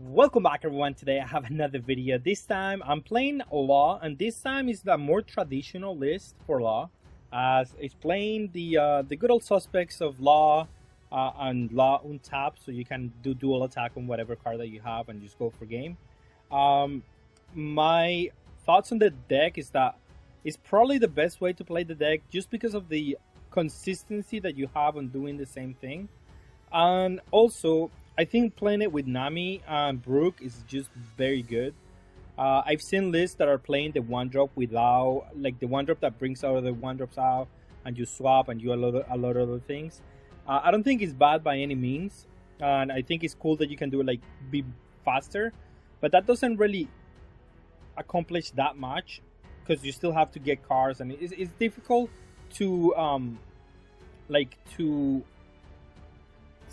Welcome back everyone. Today I have another video. This time I'm playing Law, and this time is the more traditional list for Law, as it's playing the good old suspects of Law and Law untap, so you can do dual attack on whatever card that you have and just go for game. My thoughts on the deck is that it's probably the best way to play the deck just because of the consistency that you have on doing the same thing, and also I think playing it with Nami and Brook is just very good. I've seen lists that are playing the one drop without, like the one drop that brings out the one drops out, and you swap and you a lot of other things. I don't think it's bad by any means, and I think it's cool that you can do it like be faster, but that doesn't really accomplish that much because you still have to get cards, and it's difficult to to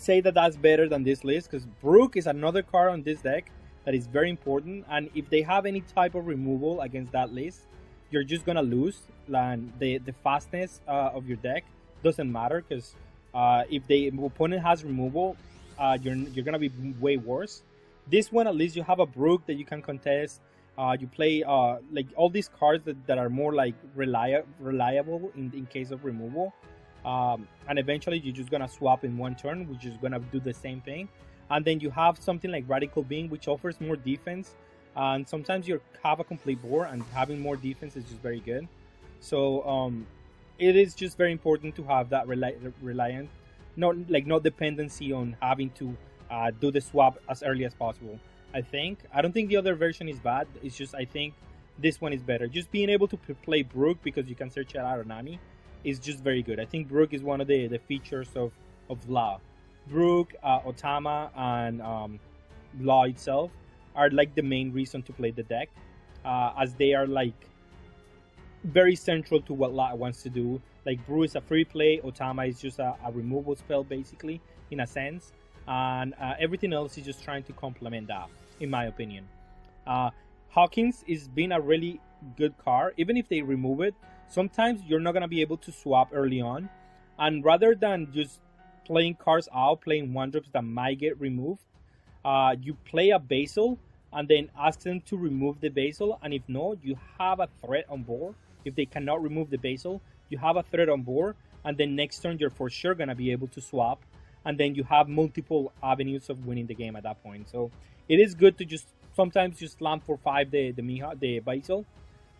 say that that's better than this list, because Brook is another card on this deck that is very important, and if they have any type of removal against that list, you're just gonna lose. And the fastness of your deck doesn't matter, because if the opponent has removal, you're gonna be way worse. This one, at least you have a Brook that you can contest. You play like all these cards that are more like reliable in case of removal. And eventually you're just gonna swap in one turn, which is gonna do the same thing. And then you have something like Radical Being, which offers more defense, and sometimes you have a complete board, and having more defense is just very good. So it is just very important to have that reliant, no dependency on having to do the swap as early as possible. I don't think the other version is bad. It's just I think this one is better. Just being able to play Brook, because you can search it out on Nami, is just very good. I think Brook is one of the features of Law. Brook, Otama, and Law itself are like the main reason to play the deck, as they are like very central to what Law wants to do. Like Brook is a free play, Otama is just a removal spell basically, in a sense, and everything else is just trying to complement that, in my opinion. Hawkins is being a really good card. Even if they remove it, sometimes you're not going to be able to swap early on, and rather than just playing cards out, playing one drops that might get removed, you play a Basil and then ask them to remove the Basil, and if no, you have a threat on board. If they cannot remove the Basil, you have a threat on board, and then next turn you're for sure going to be able to swap, and then you have multiple avenues of winning the game at that point. So it is good to just sometimes just slam for 5 the Basil,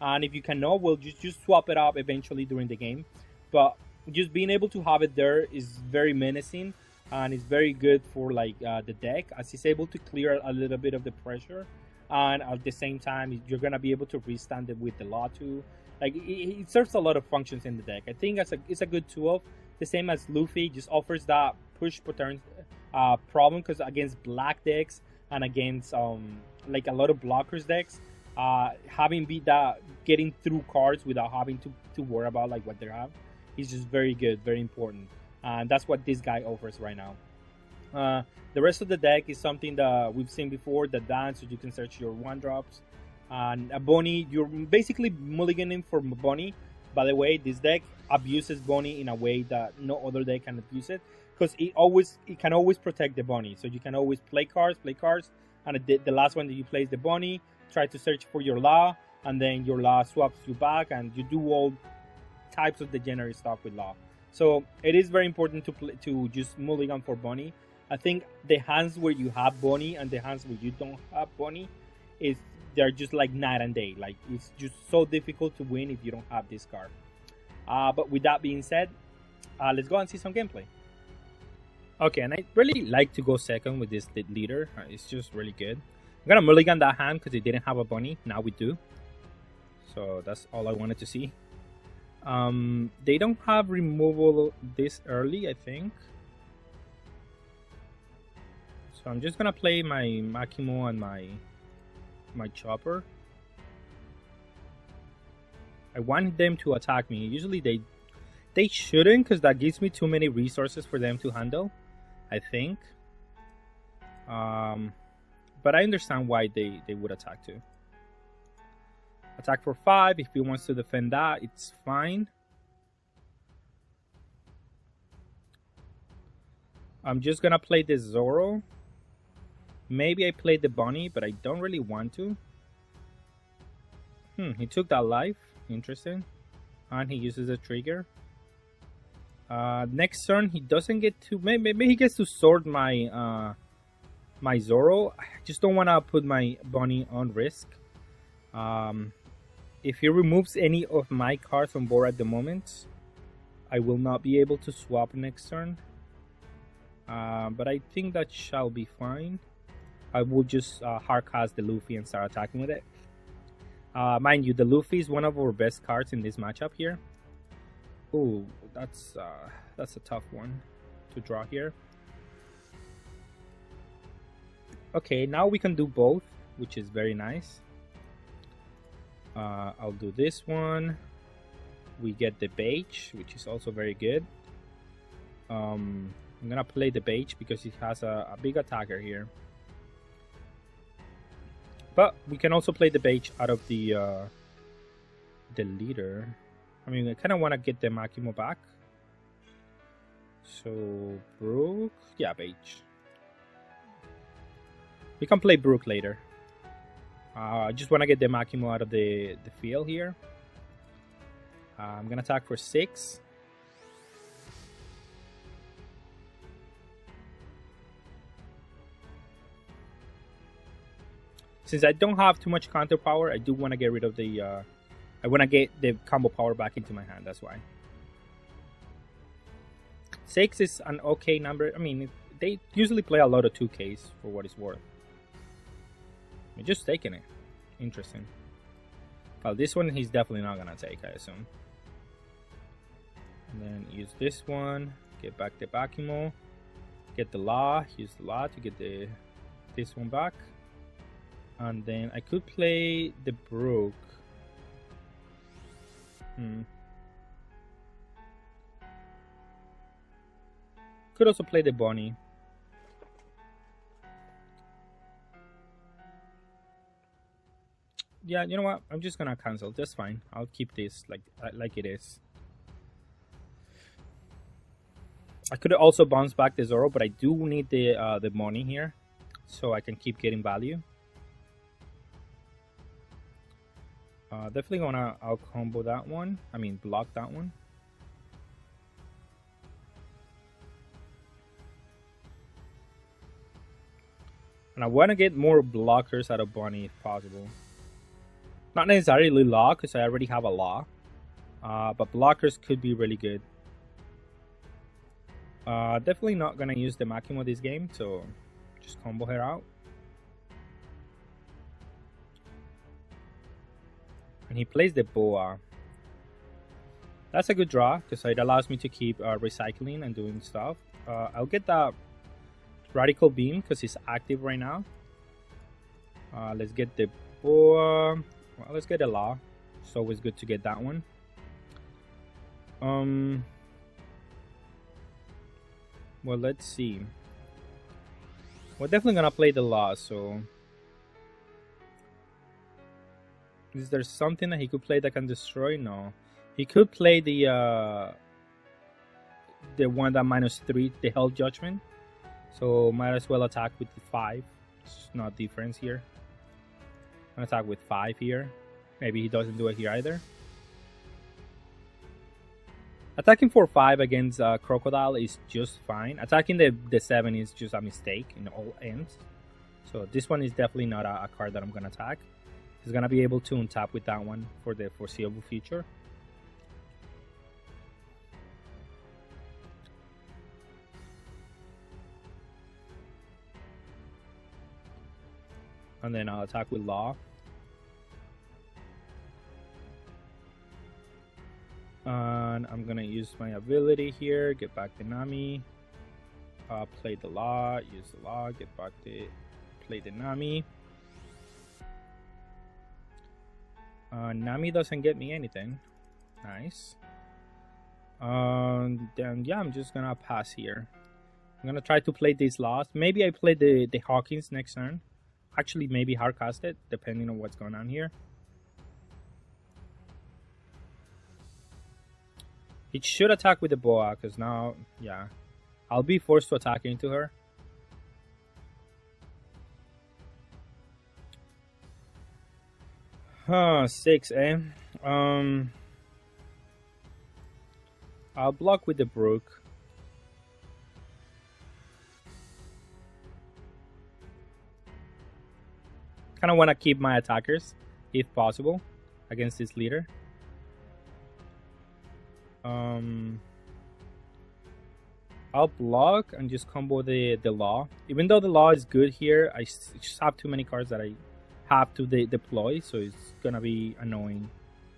and if you cannot, well, just swap it up eventually during the game. But just being able to have it there is very menacing, and it's very good for like the deck, as it's able to clear a little bit of the pressure, and at the same time you're gonna be able to restand it with the Law too. Like it serves a lot of functions in the deck. I think it's a good tool. The same as Luffy, just offers that push pattern problem, because against black decks and against like a lot of blockers decks, having beat that, getting through cards without having to worry about like what they have, is just very good, very important, and that's what this guy offers right now. The rest of the deck is something that we've seen before, the dance, so you can search your one drops, and a Bonnie. You're basically mulliganing for Bonnie. By the way, this deck abuses Bonnie in a way that no other deck can abuse it, because it can always protect the Bonnie, so you can always play cards, and the last one that you play is the Bonnie. Try to search for your Law, and then your Law swaps you back, and you do all types of degenerate stuff with Law. So it is very important to just mulligan for Bonnie. I think the hands where you have Bonnie and the hands where you don't have Bonnie, they're just like night and day. Like it's just so difficult to win if you don't have this card. But with that being said, let's go and see some gameplay. Okay, and I really like to go second with this leader. It's just really good. I'm gonna mulligan that hand because they didn't have a Bonnie. Now we do. So that's all I wanted to see. They don't have removal this early, I think. So I'm just gonna play my Makimo and my Chopper. I want them to attack me. Usually they shouldn't, because that gives me too many resources for them to handle, I think. But I understand why they would attack too. Attack for 5. If he wants to defend that, it's fine. I'm just gonna play this Zoro. Maybe I played the bunny, but I don't really want to. He took that life. Interesting. And he uses the trigger. Next turn, he doesn't get to... Maybe he gets to sword my my Zoro. I just don't want to put my bunny on risk. If he removes any of my cards on board at the moment, I will not be able to swap next turn. But I think that shall be fine. I will just hardcast the Luffy and start attacking with it. Mind you, the Luffy is one of our best cards in this matchup here. Ooh, that's a tough one to draw here. Okay, now we can do both, which is very nice. I'll do this one. We get the Beige, which is also very good. I'm gonna play the Beige because it has a big attacker here. But we can also play the Beige out of the leader. I mean, I kind of want to get the Makimo back. So, Brook. Yeah, Beige. We can play Brook later. I just want to get the Makimo out of the field here. I'm going to attack for 6. Since I don't have too much counter power, I do want to get rid of the... I want to get the combo power back into my hand, that's why. 6 is an okay number. I mean, they usually play a lot of 2Ks for what it's worth. I'm just taking it. Interesting. Well, this one he's definitely not going to take, I assume. And then use this one. Get back the Bakimo. Get the Law. Use the Law to get this one back. And then I could play the Brook. Could also play the Bunny. Yeah, you know what? I'm just gonna cancel. That's fine. I'll keep this like it is. I could also bounce back the Zoro, but I do need the money here, so I can keep getting value. Definitely gonna out combo that one. I mean, block that one. And I want to get more blockers out of Bunny if possible. Not necessarily Law, because I already have a Law. But blockers could be really good. Definitely not gonna use the Makimo this game, so just combo her out. And he plays the Boa. That's a good draw, because it allows me to keep recycling and doing stuff. I'll get that Radical Beam, because it's active right now. Let's get the Boa. Well, let's get a Law. It's always good to get that one. Well, let's see. We're definitely gonna play the Law, so... Is there something that he could play that can destroy? No. He could play the one that -3, the Hell Judgment. So might as well attack with the 5. It's not difference here. I'm gonna attack with 5 here. Maybe he doesn't do it here either. Attacking for 5 against Crocodile is just fine. Attacking the 7 is just a mistake in all ends. So this one is definitely not a card that I'm gonna attack. He's gonna be able to untap with that one for the foreseeable future. And then I'll attack with Law. And I'm gonna use my ability here, get back the Nami. Play the Law, use the Law, get back play the Nami. Nami doesn't get me anything. Nice. Then yeah, I'm just gonna pass here. I'm gonna try to play these last. Maybe I play the Hawkins next turn. Actually, maybe hardcast it, depending on what's going on here. It should attack with the Boa, because now, yeah, I'll be forced to attack into her. 6, eh? I'll block with the Brook. Kind of want to keep my attackers, if possible, against this leader. I'll block and just combo the Law. Even though the Law is good here, I just have too many cards that I have to deploy, so it's gonna be annoying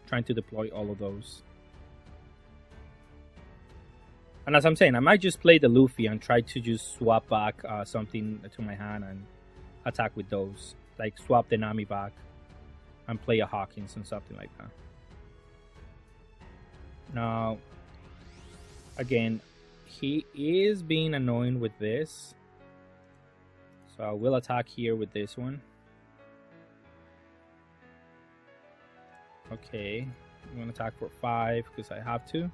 trying to deploy all of those. And as I'm saying, I might just play the Luffy and try to just swap back something to my hand and attack with those. Like swap the Nami back and play a Hawkins and something like that. Now, again, he is being annoying with this. So I will attack here with this one. Okay, I'm gonna attack for 5 because I have to.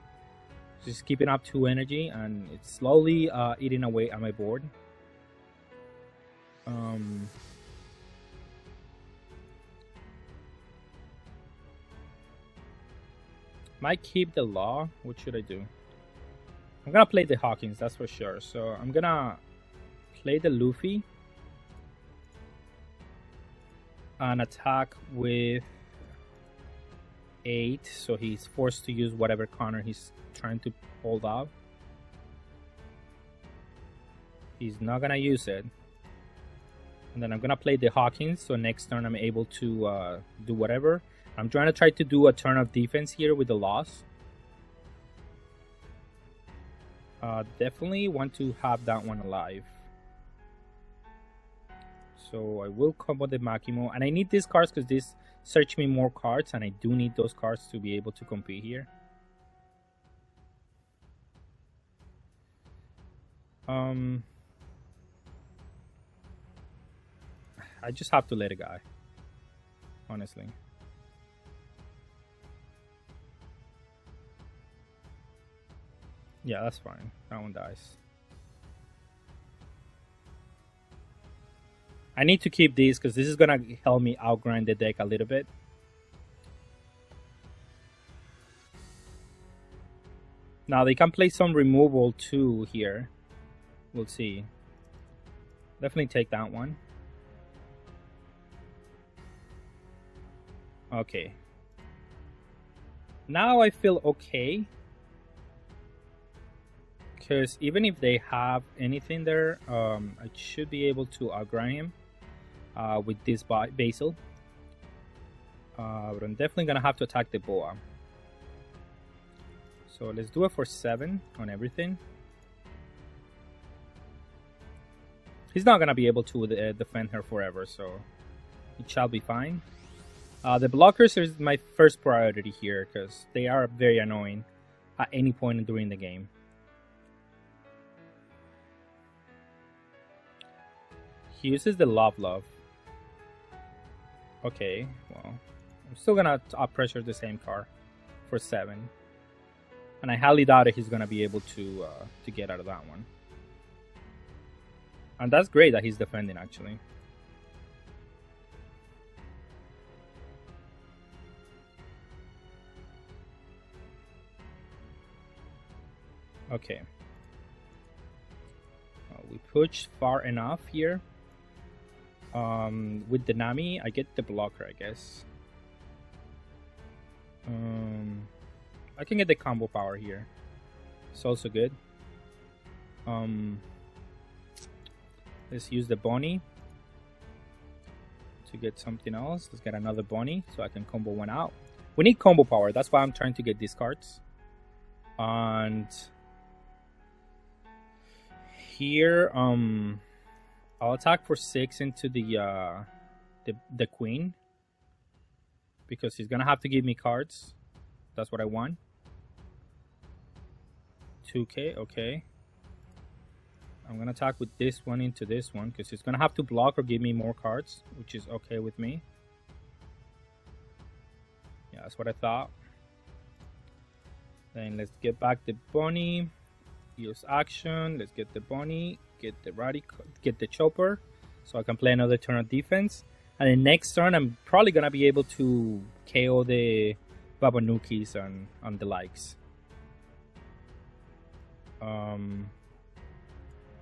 Just keeping up 2 energy and it's slowly eating away at my board. Might keep the Law. What should I do? I'm gonna play the Hawkins, that's for sure. So I'm gonna play the Luffy and attack with 8. So he's forced to use whatever corner he's trying to hold off. He's not gonna use it. And then I'm gonna play the Hawkins, so next turn I'm able to do whatever. I'm trying to do a turn of defense here with the loss. Definitely want to have that one alive. So I will combo the Makimo. And I need these cards because this search me more cards. And I do need those cards to be able to compete here. I just have to let it go. Honestly. Yeah, that's fine. That one dies. I need to keep these because this is going to help me outgrind the deck a little bit. Now they can play some removal too here. We'll see. Definitely take that one. Okay. Now I feel okay. Because even if they have anything there, I should be able to outgrind him with this Basil. But I'm definitely going to have to attack the Boa. So let's do it for 7 on everything. He's not going to be able to defend her forever, so it shall be fine. The blockers is my first priority here because they are very annoying at any point during the game. He uses the Love. Okay, well, I'm still gonna up pressure the same car for 7, and I highly doubt that he's gonna be able to get out of that one. And that's great that he's defending actually. Okay, we pushed far enough here. With the Nami, I get the blocker, I guess. I can get the combo power here. It's also good. Let's use the Bonnie to get something else. Let's get another Bonnie so I can combo one out. We need combo power. That's why I'm trying to get these cards. And here, I'll attack for 6 into the Queen because he's gonna have to give me cards. That's what I want. 2k, okay. I'm gonna attack with this one into this one because he's gonna have to block or give me more cards, which is okay with me. Yeah, that's what I thought. Then let's get back the Bonnie. Use action. Let's get the Bonnie. Get the Chopper, so I can play another turn of defense. And then next turn, I'm probably gonna be able to KO the Babanukis on the likes.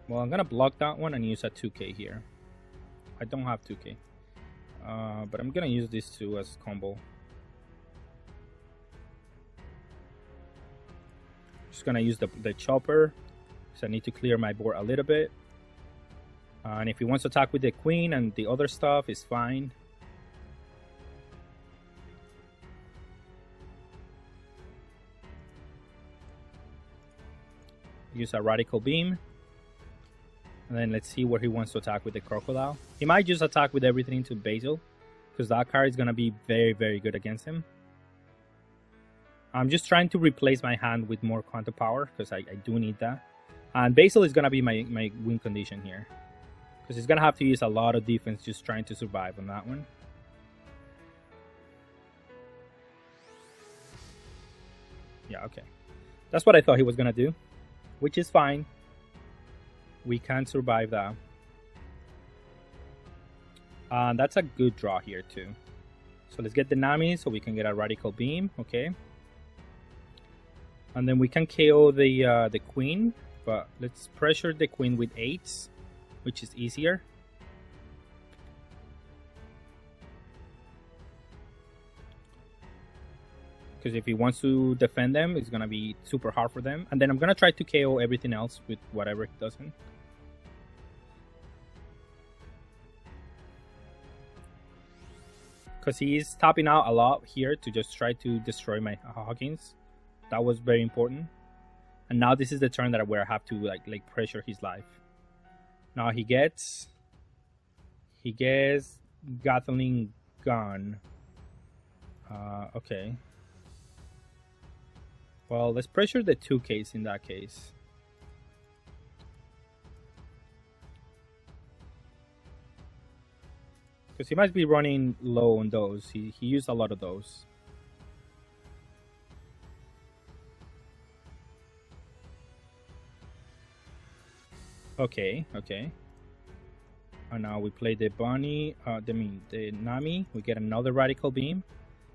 Well, I'm gonna block that one and use a 2k here. I don't have 2k, but I'm gonna use this two as combo. Just gonna use the chopper, because I need to clear my board a little bit. And if he wants to attack with the queen and the other stuff, is fine. Use a radical beam. And then let's see where he wants to attack with the crocodile. He might just attack with everything to Basil, because that card is going to be very, very good against him. I'm just trying to replace my hand with more counter power, because I do need that. And Basil is going to be my win condition here, because he's going to have to use a lot of defense just trying to survive on that one. Yeah, okay. That's what I thought he was going to do, which is fine. We can survive that. And that's a good draw here too. So let's get the Nami so we can get a radical beam, okay. And then we can KO the queen, but let's pressure the queen with 8s, which is easier. Because if he wants to defend them, it's gonna be super hard for them. And then I'm gonna try to KO everything else with whatever he doesn't. Because he's tapping out a lot here to just try to destroy my Hawkins. That was very important. And now this is the turn where I have to like pressure his life. Now he gets Gatling Gun. Okay. Well, let's pressure the 2Ks in that case. Because he might be running low on those. He used a lot of those. Okay, okay. And now we play the Bunny, the Nami. We get another radical beam,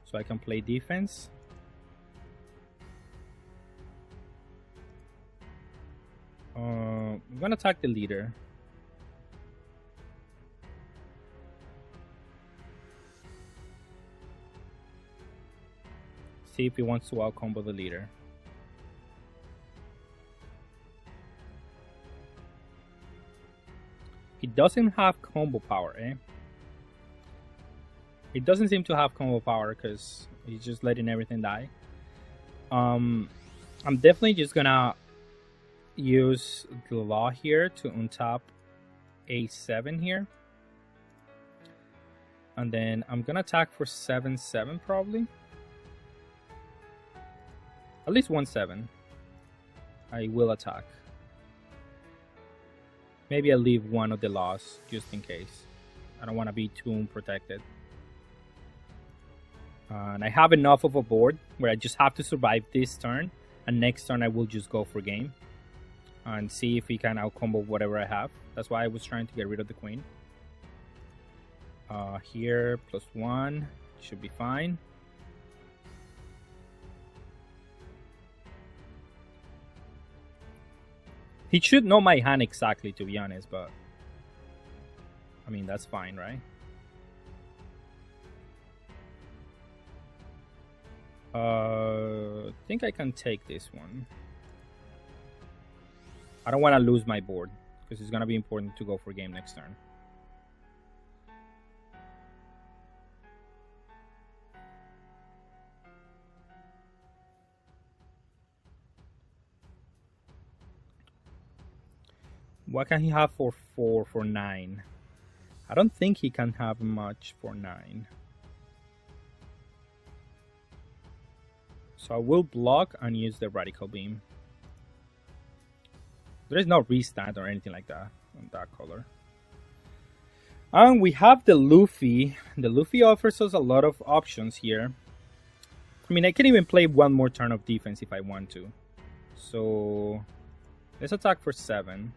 so I can play defense. I'm gonna attack the leader. See if he wants to out combo the leader. He doesn't have combo power, eh? He doesn't seem to have combo power because he's just letting everything die. I'm definitely just gonna use the law here to untap A7 here. And then I'm gonna attack for 7/7 probably. At least 1/7. I will attack. Maybe I'll leave one of the laws just in case. I don't want to be too unprotected. And I have enough of a board where I just have to survive this turn. And next turn I will just go for game. And see if he can outcombo whatever I have. That's why I was trying to get rid of the queen. Here, +1. Should be fine. He should know my hand exactly, to be honest, but I mean, that's fine, right? I think I can take this one. I don't want to lose my board because it's going to be important to go for game next turn. What can he have for 4 for 9? I don't think he can have much for 9. So I will block and use the radical beam. There is no restand or anything like that on that color. And we have the Luffy. The Luffy offers us a lot of options here. I mean, I can even play one more turn of defense if I want to. So let's attack for 7.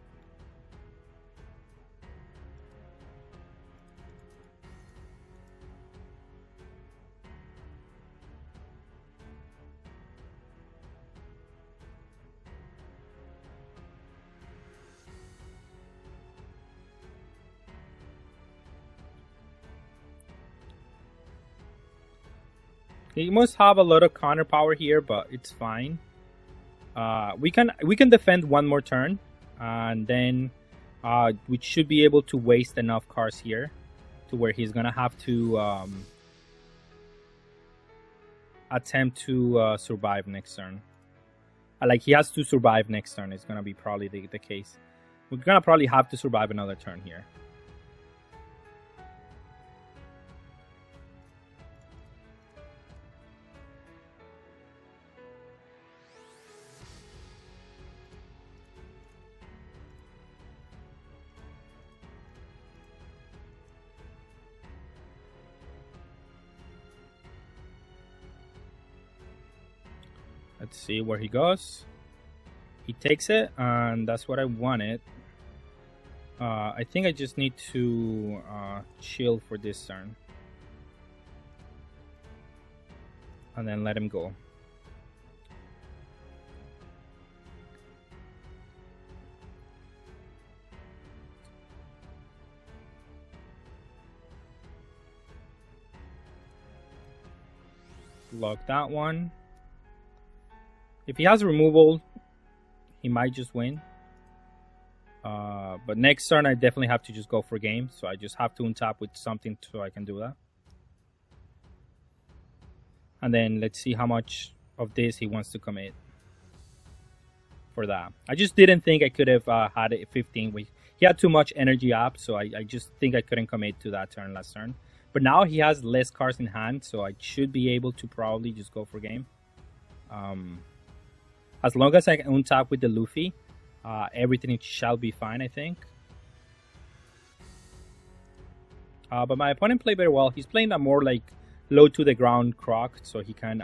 He must have a lot of counter power here, but it's fine. We can defend one more turn, and then we should be able to waste enough cards here to where he's gonna have to attempt to survive next turn. Like, he has to survive next turn. It's gonna be probably the case. We're gonna probably have to survive another turn here. Let's see where he goes. He takes it, and that's what I wanted. I think I just need to chill for this turn. And then let him go. Block that one. If he has removal, he might just win. But next turn, I definitely have to just go for game. So I just have to untap with something so I can do that. And then let's see how much of this he wants to commit for that. I just didn't think I could have had it 15. He had too much energy up, so I just think I couldn't commit to that turn last turn. But now he has less cards in hand, so I should be able to probably just go for game. As long as I can untap with the Luffy, everything shall be fine, I think. But my opponent played very well. He's playing a more like low to the ground Croc, so he can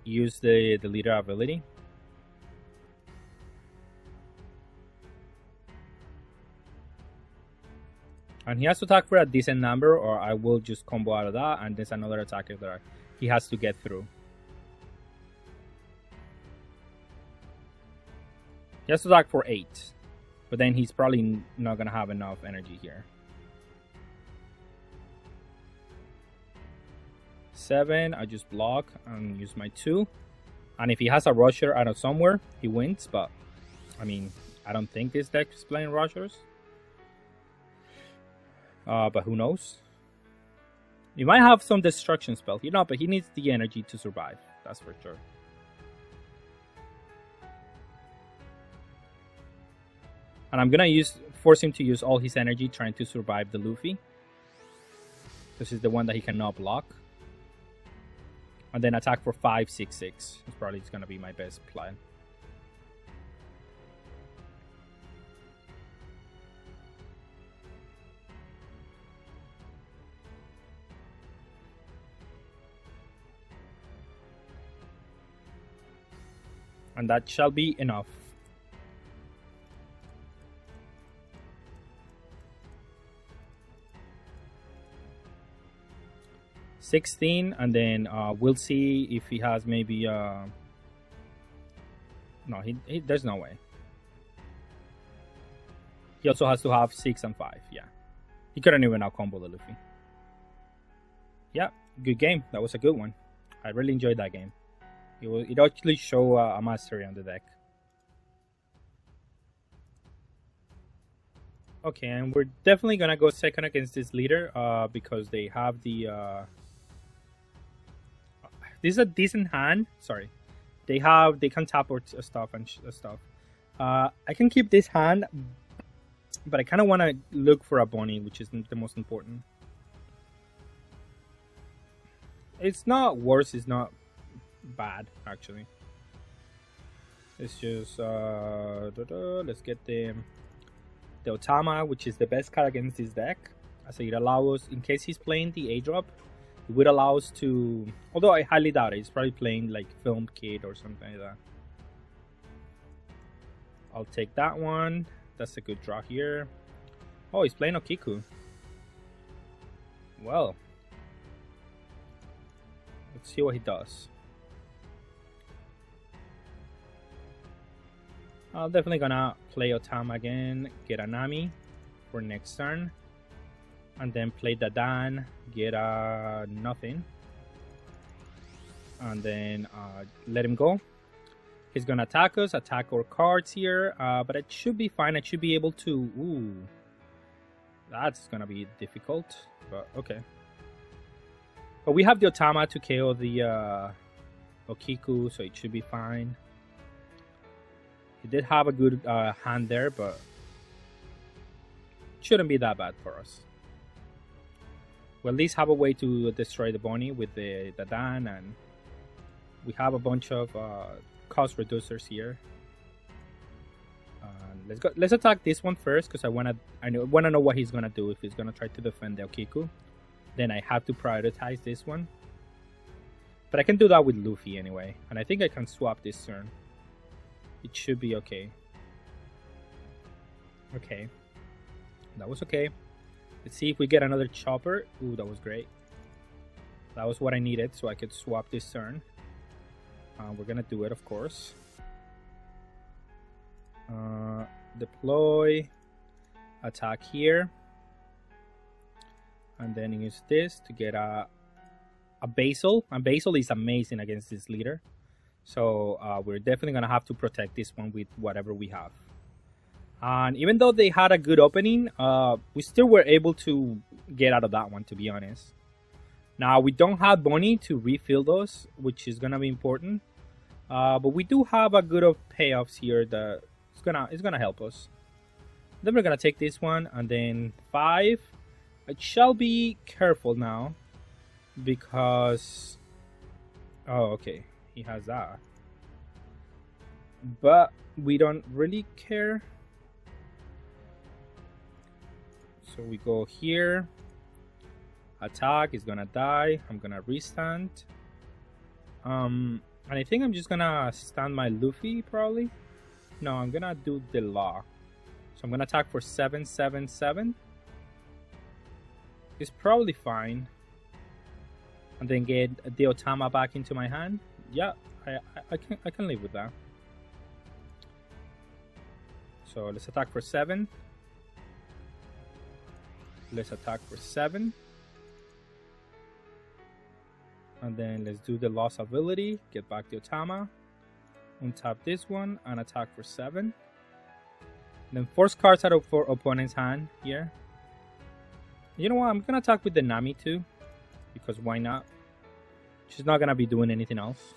use the leader ability. And he has to attack for a decent number, or I will just combo out of that, and there's another attacker that he has to get through. He has to attack for 8, but then he's probably not going to have enough energy here. 7, I just block and use my 2. And if he has a rusher out of somewhere, he wins, but I mean, I don't think this deck is playing rushers. But who knows? He might have some destruction spell, but he needs the energy to survive, that's for sure. And I'm gonna force him to use all his energy trying to survive the Luffy. This is the one that he cannot block. And then attack for 5, 6, 6. It's probably gonna be my best plan. And that shall be enough. $16, and then we'll see if he has maybe no, there's no way. He also has to have 6 and 5. Yeah, he couldn't even out combo the Luffy. Yeah, good game. That was a good one. I really enjoyed that game. It actually showed a mastery on the deck. Okay, and we're definitely gonna go second against this leader because they have the this is a decent hand. Sorry, they can tap or stuff and stuff. I can keep this hand, but I kind of want to look for a Bonnie, which is the most important. It's not worse. It's not bad actually. It's just let's get the Otama, which is the best card against this deck. So it allows, in case he's playing the A drop, it would allow us to, although I highly doubt it, he's probably playing like Film Kid or something like that. I'll take that one. That's a good draw here. Oh, he's playing Okiku. Well, let's see what he does. I'm definitely gonna play Otama again, get a Nami for next turn, and then play Dadan, get a nothing. and then let him go. He's gonna attack us, attack our cards here, but it should be fine. I should be able to. Ooh, that's gonna be difficult, but okay. But we have the Otama to KO the Okiku, so it should be fine. He did have a good hand there, but shouldn't be that bad for us. We at least have a way to destroy the Bonnie with the Dan, and we have a bunch of cost reducers here. Let's go. Let's attack this one first because I wanna know what he's gonna do. If he's gonna try to defend the Okiku, then I have to prioritize this one. But I can do that with Luffy anyway, and I think I can swap this turn. It should be okay. Okay, that was okay. Let's see if we get another chopper. Ooh, that was great. That was what I needed, so I could swap this turn. We're gonna do it, of course. Deploy, attack here, and then use this to get a Basil. And Basil is amazing against this leader, so we're definitely gonna have to protect this one with whatever we have. And even though they had a good opening, we still were able to get out of that one, to be honest. Now, we don't have Bonnie to refill those, which is going to be important. But we do have a good of payoffs here that it's gonna help us. Then we're going to take this one, and then 5. I shall be careful now, because... Oh, okay. He has that. But we don't really care. So we go here, attack, is gonna die, I'm gonna restand. And I think I'm just gonna stand my Luffy, probably. No, I'm gonna do the Law. So I'm gonna attack for 777. It's probably fine. And then get the Otama back into my hand. Yeah, I can live with that. So let's attack for 7. Let's attack for 7. And then let's do the loss ability. Get back the Otama. Untap this one and attack for 7. Then force cards out of for opponent's hand here. You know what? I'm gonna attack with the Nami too, because why not? She's not gonna be doing anything else.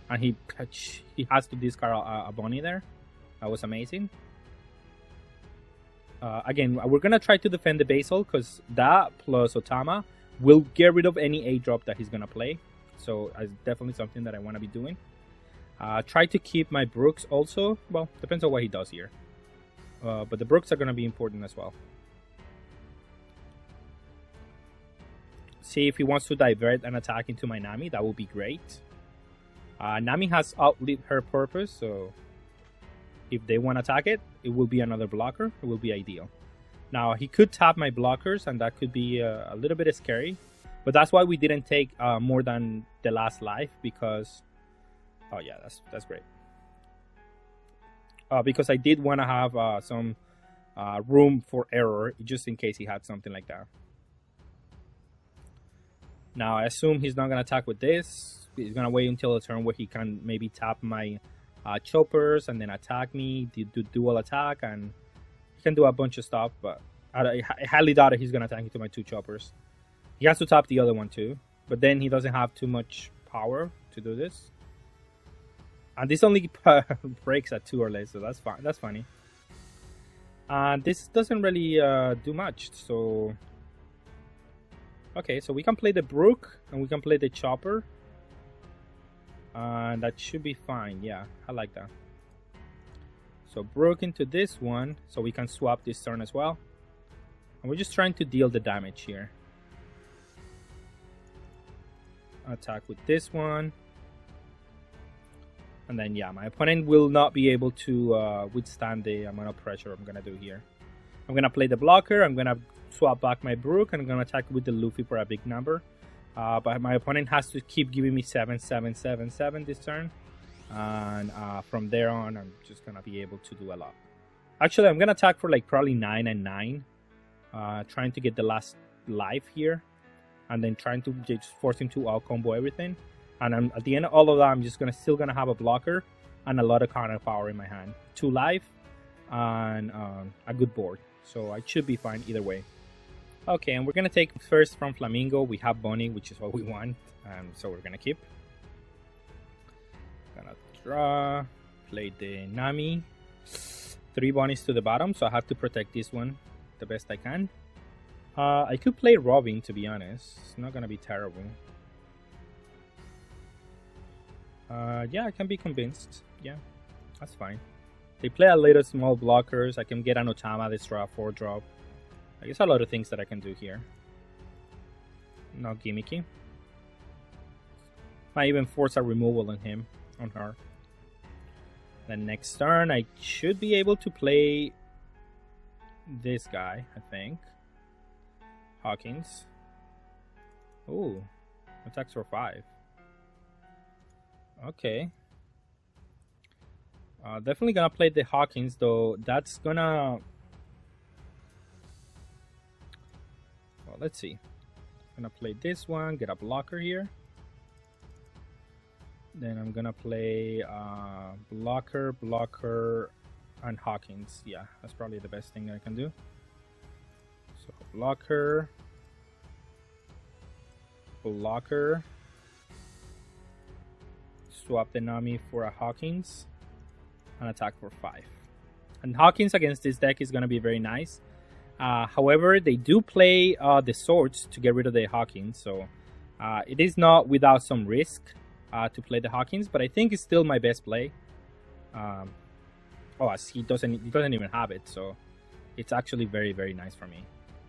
And he has to discard a Bonnie there. That was amazing. Again, we're gonna try to defend the Basil, because that plus Otama will get rid of any A drop that he's gonna play. So it's definitely something that I want to be doing. Try to keep my Brooks also. Well, depends on what he does here. But the Brooks are gonna be important as well. See if he wants to divert an attack into my Nami. That would be great. Nami has outlived her purpose, so if they want to attack it, it will be another blocker. It will be ideal. Now, he could tap my blockers, and that could be a little bit scary. But that's why we didn't take more than the last life, because... Oh, yeah, that's great. Because I did want to have some room for error, just in case he had something like that. Now, I assume he's not going to attack with this. He's going to wait until a turn where he can maybe tap my choppers and then attack me, do dual attack, and he can do a bunch of stuff, but I highly doubt he's going to attack into my 2 choppers. He has to tap the other one too, but then he doesn't have too much power to do this. And this only breaks at 2 or less, so that's fine. That's funny. And this doesn't really do much, so... Okay, so we can play the Brook, and we can play the Chopper. And that should be fine. Yeah, I like that. So Brook into this one, so we can swap this turn as well. And we're just trying to deal the damage here. Attack with this one. And then, yeah, my opponent will not be able to withstand the amount of pressure I'm going to do here. I'm going to play the blocker. I'm going to swap back my Brook, and I'm going to attack with the Luffy for a big number. But my opponent has to keep giving me 7, 7, 7, 7 this turn. And from there on, I'm just going to be able to do a lot. Actually, I'm going to attack for like probably 9 and 9. Trying to get the last life here. and then trying to just force him to out combo everything. And at the end of all of that, I'm just still gonna have a blocker and a lot of counter power in my hand, 2 life, and a good board. So I should be fine either way. Okay, and we're gonna take first from Flamingo. We have Bunny, which is what we want, so we're gonna keep. Gonna draw, play the Nami. 3 bunnies to the bottom, so I have to protect this one the best I can. I could play Robin, to be honest. It's not gonna be terrible. Yeah, I can be convinced. Yeah, that's fine. They play a little small blockers. I can get an Otama, destroy a 4-drop. I guess a lot of things that I can do here. Not gimmicky. Might even force a removal on him, on her. Then next turn, I should be able to play this guy, I think. Hawkins. Ooh, attacks for 5. Okay. Definitely gonna play the Hawkins, though. That's gonna... Well, let's see. I'm gonna play this one, get a blocker here. Then I'm gonna play blocker, and Hawkins. Yeah, that's probably the best thing I can do. So blocker, swap the Nami for a Hawkins, and attack for 5. And Hawkins against this deck is gonna be very nice. However, they do play the swords to get rid of the Hawkins, so it is not without some risk to play the Hawkins, but I think it's still my best play. As he doesn't even have it, so it's actually very, very nice for me.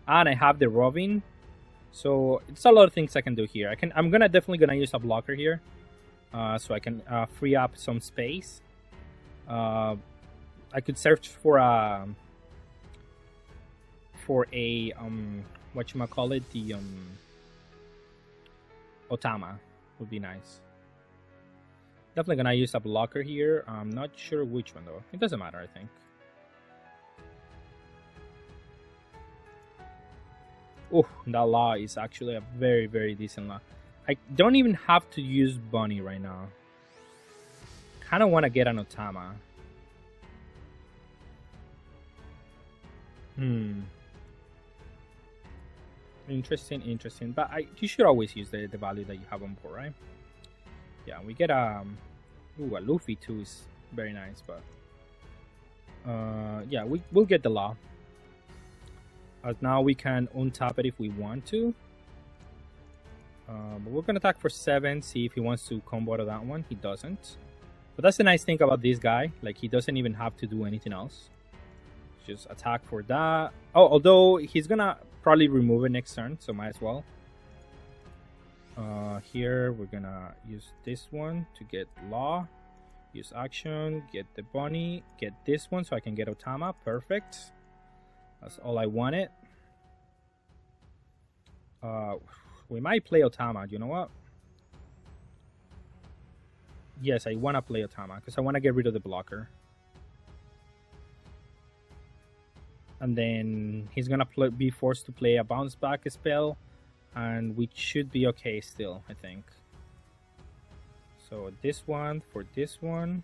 And I have the Robin, so it's a lot of things I can do here. I'm definitely gonna use a blocker here, so I can free up some space. I could search for a whatchamacallit, the Otama would be nice. Definitely gonna use a blocker here. I'm not sure which one though. It doesn't matter, I think. Oh, that law is actually a very, very decent law. I don't even have to use Bunny right now. Kind of want to get an Otama. Interesting. But you should always use the value that you have on board, right? Yeah, we get a Luffy too is very nice, but yeah, we'll get the law. As now we can untap it if we want to. But we're gonna attack for 7, see if he wants to combo out of that one. He doesn't. But that's the nice thing about this guy. Like, he doesn't even have to do anything else. Just attack for that. Oh, although he's gonna probably remove it next turn, so might as well. Here we're gonna use this one to get law. Use action, get the bunny, get this one so I can get Otama. Perfect. That's all I wanted. We might play Otama. You know what? Yes, I want to play Otama because I want to get rid of the blocker. And then he's going to be forced to play a bounce back spell. And we should be okay still, I think. So this one for this one.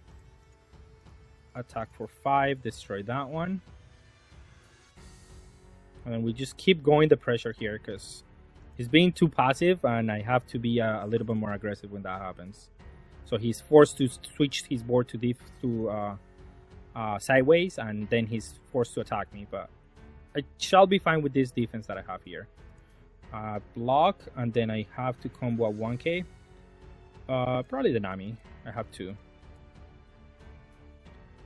Attack for 5, destroy that one. And then we just keep going the pressure here because he's being too passive and I have to be a little bit more aggressive when that happens. So he's forced to switch his board to sideways, and then he's forced to attack me. But I shall be fine with this defense that I have here. Block, and then I have to combo a 1k. Probably the Nami. I have 2.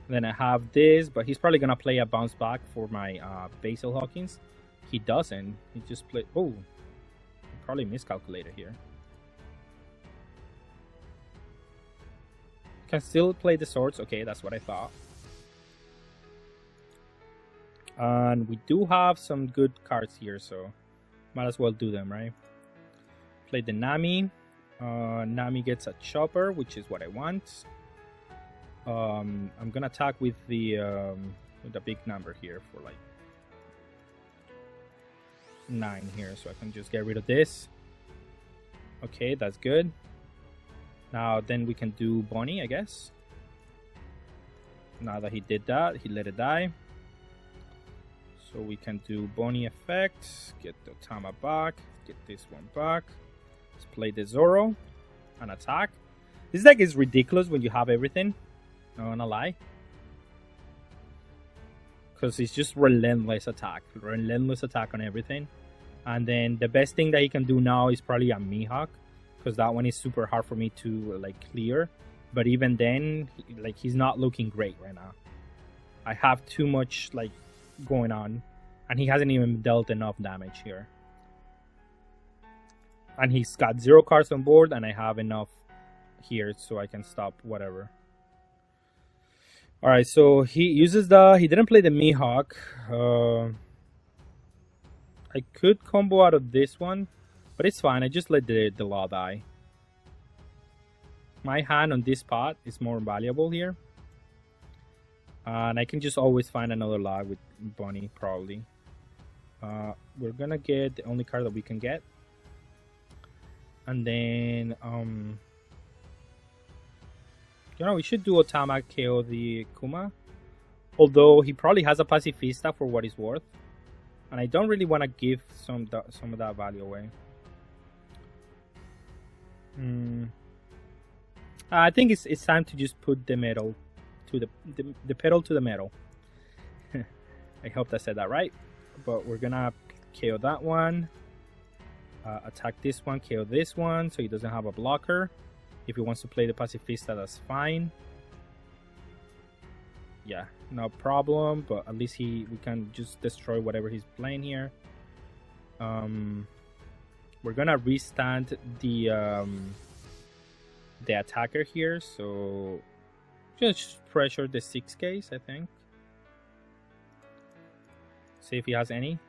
Then I have this, but he's probably gonna play a bounce back for my Basil Hawkins. He doesn't. He just played. Oh, he probably miscalculated here. Can still play the swords. Okay, that's what I thought. And we do have some good cards here, so might as well do them, right? Play the Nami. Nami gets a chopper, which is what I want. I'm gonna attack with the big number here for like 9 here, so I can just get rid of this. Okay, that's good. Now then we can do Bonnie, I guess. Now that he did that, he let it die. So we can do Bonnie effect, get the Otama back, get this one back. Let's play the Zoro and attack. This deck is ridiculous when you have everything, not gonna lie. Because it's just relentless attack on everything. And then the best thing that he can do now is probably a Mihawk, because that one is super hard for me to like clear. But even then, like, he's not looking great right now. I have too much like going on, and he hasn't even dealt enough damage here. And he's got 0 cards on board, and I have enough here so I can stop whatever. Alright, so he didn't play the Mihawk. I could combo out of this one, but it's fine. I just let the law die. My hand on this pot is more valuable here. And I can just always find another log with Bonnie, probably. We're gonna get the only card that we can get. And then, we should do Otama KO the Kuma. Although he probably has a Pacifista for what it's worth. And I don't really want to give some of that value away. I think it's time to just put the metal to the pedal to the metal. I hope I said that right. But we're gonna KO that one. Attack this one, KO this one, so he doesn't have a blocker. If he wants to play the Pacifista, that's fine. Yeah, no problem. But at least we can just destroy whatever he's playing here. We're gonna restand the attacker here, so just pressure the 6 case, I think. See if he has any.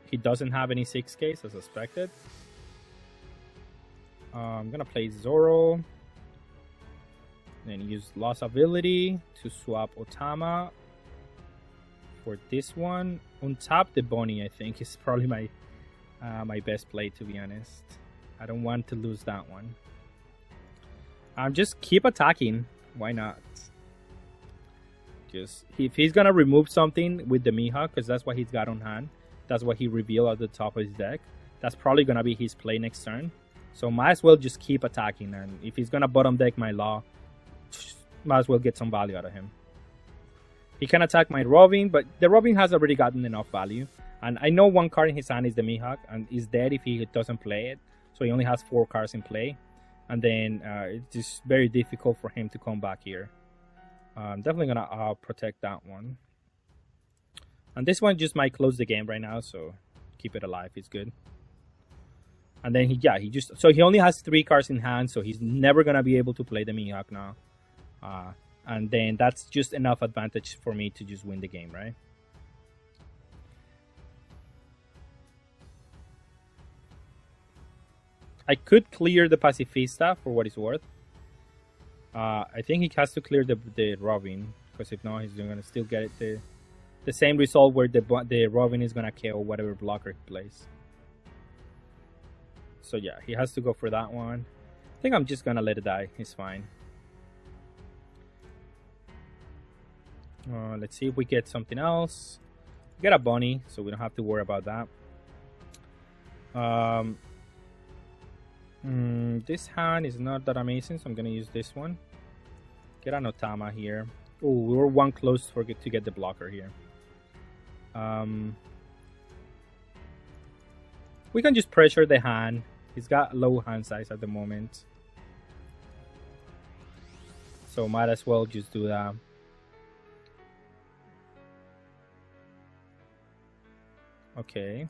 He doesn't have any 6 case as expected. I'm gonna play Zoro. Then use Lost Ability to swap Otama for this one. Untap the Bonnie, I think, is probably my best play, to be honest. I don't want to lose that one. Just keep attacking. Why not? Just if he's gonna remove something with the Mihawk, because that's what he's got on hand. That's what he revealed at the top of his deck. That's probably gonna be his play next turn. So might as well just keep attacking. And if he's gonna bottom deck my Law, might as well get some value out of him. He can attack my Robin, but the Robin has already gotten enough value. And I know one card in his hand is the Mihawk, and is dead if he doesn't play it. So he only has 4 cards in play. And then it's just very difficult for him to come back here. I'm definitely gonna protect that one. And this one just might close the game right now, so keep it alive. It's good. And then he only has 3 cards in hand, so he's never gonna be able to play the Mihawk now. And then that's just enough advantage for me to just win the game, right? I could clear the Pacifista for what it's worth. I think he has to clear the Robin, because if not, he's gonna still get it the same result where the Robin is gonna KO whatever blocker he plays. So yeah, he has to go for that one. I think I'm just gonna let it die. It's fine. Let's see if we get something else. We get a Bonnie, so we don't have to worry about that. This hand is not that amazing, so I'm gonna use this one. Get an Otama here. Oh, we were one close to get the blocker here. We can just pressure the hand. He's got low hand size at the moment, so might as well just do that. Okay.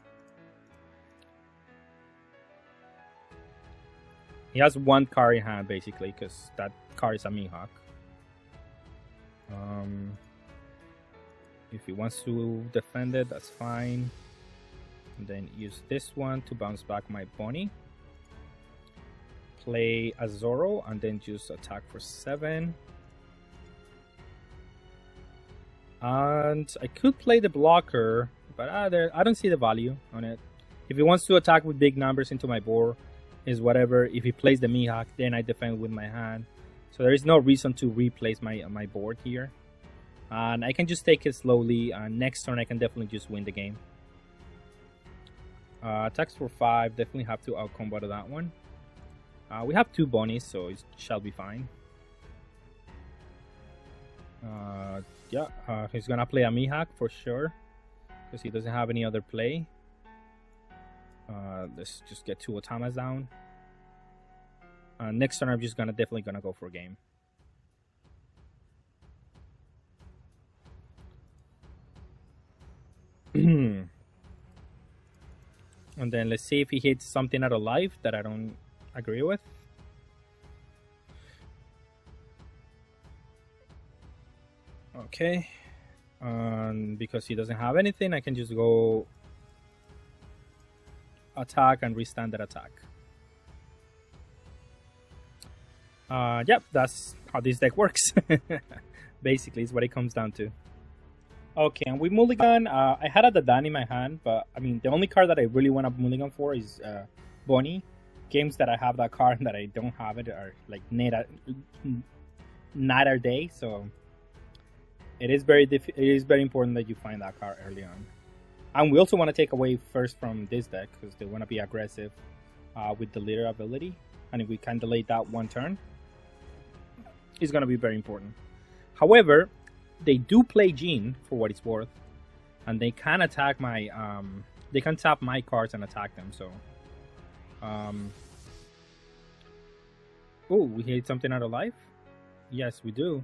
He has 1 card in hand, basically, because that card is a Mihawk. If he wants to defend it, that's fine. And then use this one to bounce back my Bonnie. Play a Zoro, and then just attack for 7. And I could play the blocker, but I don't see the value on it. If he wants to attack with big numbers into my board, is whatever. If he plays the Mihawk, then I defend with my hand. So there is no reason to replace my board here. And I can just take it slowly. Next turn, I can definitely just win the game. Attacks for 5, definitely have to out-combo to that one. We have 2 bunnies, so it shall be fine. He's gonna play a Mihawk for sure, because he doesn't have any other play. Let's just get 2 Otamas down. Next turn, I'm just definitely gonna go for a game. And then let's see if he hits something out of life that I don't agree with. Okay. Because he doesn't have anything, I can just go attack and restand that attack. Yep, that's how this deck works. Basically, is what it comes down to. Okay, and we mulligan. I had a Dadan in my hand, but I mean, the only card that I really want to mulligan for is Bonnie. Games that I have that card and that I don't have it are like night or day, so it is very important that you find that card early on. And we also want to take away first from this deck because they want to be aggressive with the leader ability, and if we can delay that 1 turn, it's going to be very important. However, they do play Jean for what it's worth, and they can attack my they can tap my cards and attack them. So oh, we hit something out of life. Yes, we do.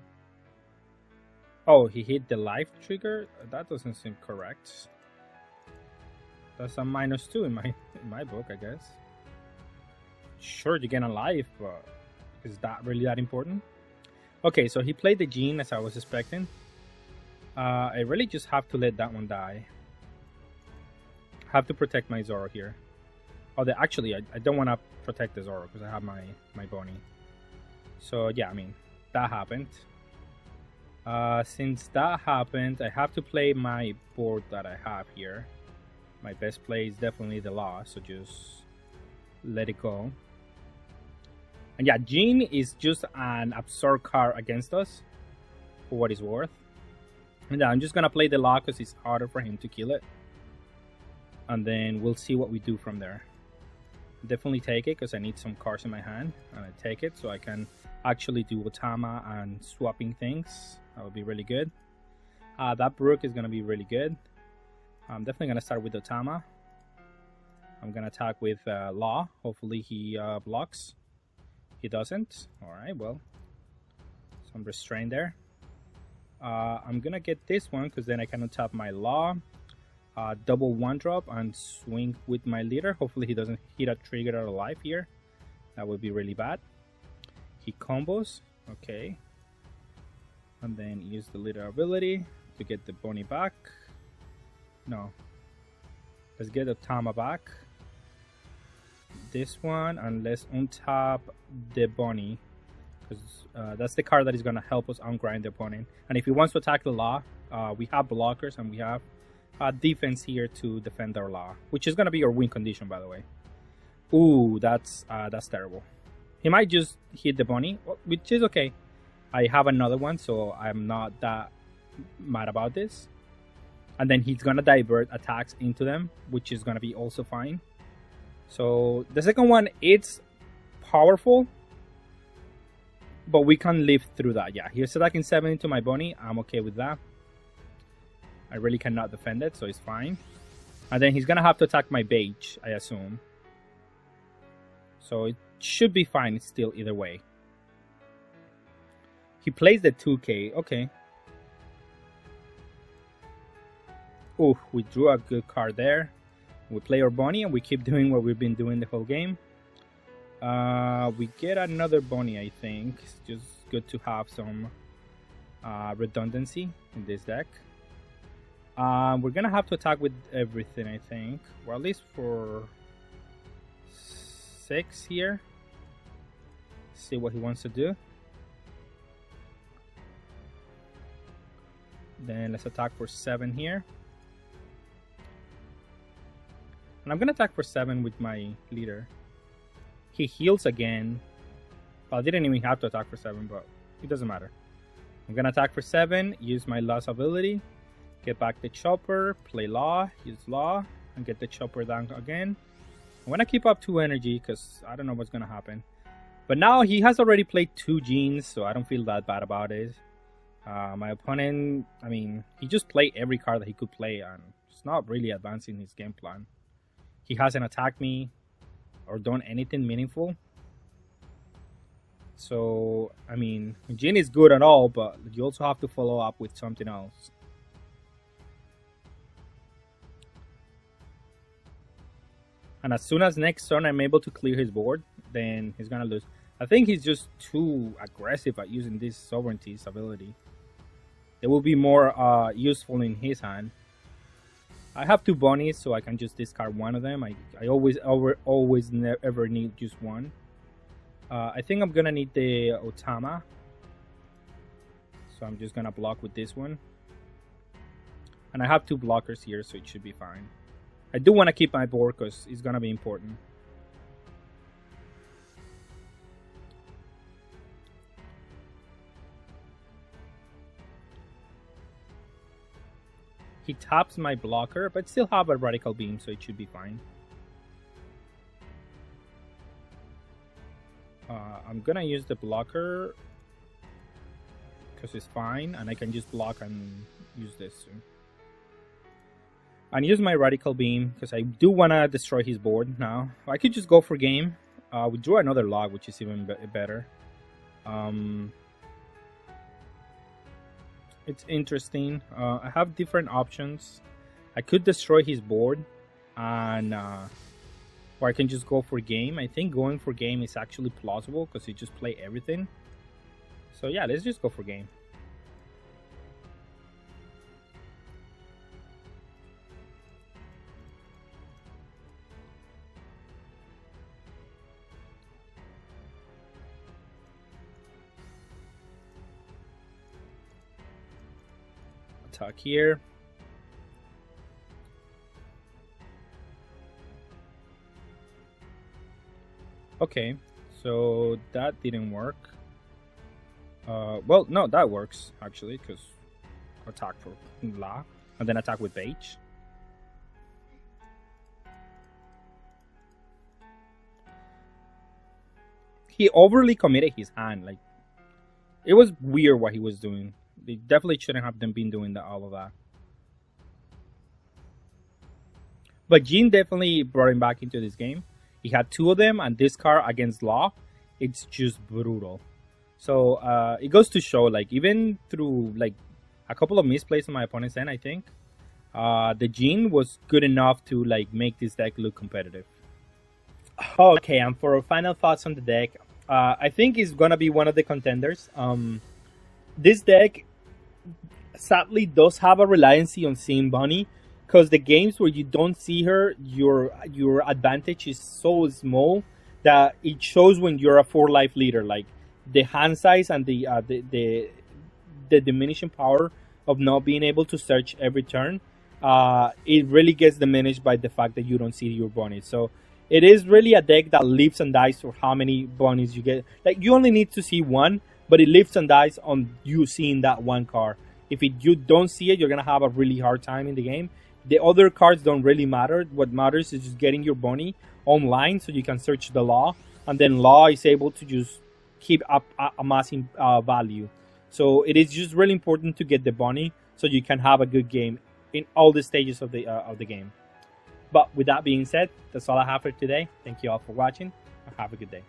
Oh, he hit the life trigger. That doesn't seem correct. That's a -2 in my book, I guess. Sure, you get a life, but is that really that important? Okay, so he played the Jean as I was expecting. I really just have to let that one die. Have to protect my Zoro here. Oh, actually, I don't want to protect the Zoro because I have my Bonnie. So yeah, I mean, that happened. Since that happened, I have to play my board that I have here. My best play is definitely the Law, so just let it go. And yeah, Jean is just an absurd card against us for what it's worth. And yeah, I'm just gonna play the Law because it's harder for him to kill it. And then we'll see what we do from there. Definitely take it because I need some cards in my hand. And I take it so I can actually do Otama and swapping things. That would be really good. That Brook is gonna be really good. I'm definitely gonna start with Otama. I'm gonna attack with Law. Hopefully he blocks. He doesn't. Alright, well. Some restraint there. I'm gonna get this one because then I can untap my Law. Double 1-drop and swing with my leader. Hopefully he doesn't hit a trigger out of life here. That would be really bad. He combos. Okay. And then use the leader ability to get the Bonnie back. No. Let's get the Tama back. This one, and let's untap the Bonnie. Because that's the card that is going to help us ungrind the opponent. And if he wants to attack the Law, we have blockers and we have defense here to defend our Law, which is going to be your win condition, by the way. Ooh, that's terrible. He might just hit the Bonnie, which is okay. I have another one, so I'm not that mad about this. And then he's going to divert attacks into them, which is going to be also fine. So the second one, it's powerful, but we can live through that. Yeah, he's attacking 7 into my Bonnie. I'm okay with that. I really cannot defend it, so it's fine. And then he's going to have to attack my Beige, I assume. So it should be fine still either way. He plays the 2K. Okay. Oh, we drew a good card there. We play our Bonnie and we keep doing what we've been doing the whole game. We get another Bonnie, I think. It's just good to have some redundancy in this deck. We're gonna have to attack with everything, I think. Or at least for 6 here. See what he wants to do. Then let's attack for 7 here. And I'm gonna attack for 7 with my leader. He heals again. Well, I didn't even have to attack for 7, but it doesn't matter. I'm gonna attack for 7, use my Law's ability, get back the chopper, play Law, use Law, and get the chopper down again. I'm gonna keep up 2 energy because I don't know what's gonna happen. But now he has already played 2 Genes, so I don't feel that bad about it. My opponent, I mean, he just played every card that he could play, and it's not really advancing his game plan. He hasn't attacked me or done anything meaningful. So, I mean, Jin is good and all, but you also have to follow up with something else. And as soon as next turn I'm able to clear his board, then he's gonna lose. I think he's just too aggressive at using this Sovereignty's ability. It will be more useful in his hand. I have 2 bunnies, so I can just discard one of them. I always ever need just one. I think I'm gonna need the Otama, so I'm just gonna block with this one. And I have 2 blockers here, so it should be fine. I do want to keep my board because it's gonna be important. He taps my blocker, but still have a Radical Beam, so it should be fine. I'm gonna use the blocker because it's fine, and I can just block and use this soon. And use my Radical Beam because I do want to destroy his board now. I could just go for game. We draw another log, which is even better. It's interesting. I have different options. I could destroy his board, and or I can just go for game. I think going for game is actually plausible because you just play everything. So yeah, let's just go for game. Attack here. Okay, so that didn't work. Well, no, that works actually, because attack for La, and then attack with Beige. He overly committed his hand. Like, it was weird what he was doing. They definitely shouldn't have been doing all of that. But Jin definitely brought him back into this game. He had 2 of them, and this card against Law, it's just brutal. So it goes to show, like, even through like a couple of misplays on my opponent's end, I think the Jin was good enough to like make this deck look competitive. Okay, and for final thoughts on the deck, I think it's gonna be one of the contenders. This deck sadly does have a reliance on seeing Bunny, because the games where you don't see her, your advantage is so small that it shows when you're a 4-life leader. Like, the hand size and the diminishing power of not being able to search every turn, it really gets diminished by the fact that you don't see your bunnies. So it is really a deck that lives and dies for how many bunnies you get. Like, you only need to see one, but it lives and dies on you seeing that one card. If you don't see it, you're gonna have a really hard time in the game. The other cards don't really matter. What matters is just getting your bunny online so you can search the Law, and then Law is able to just keep up amassing value. So it is just really important to get the bunny so you can have a good game in all the stages of the game. But with that being said, that's all I have for today. Thank you all for watching. Have a good day.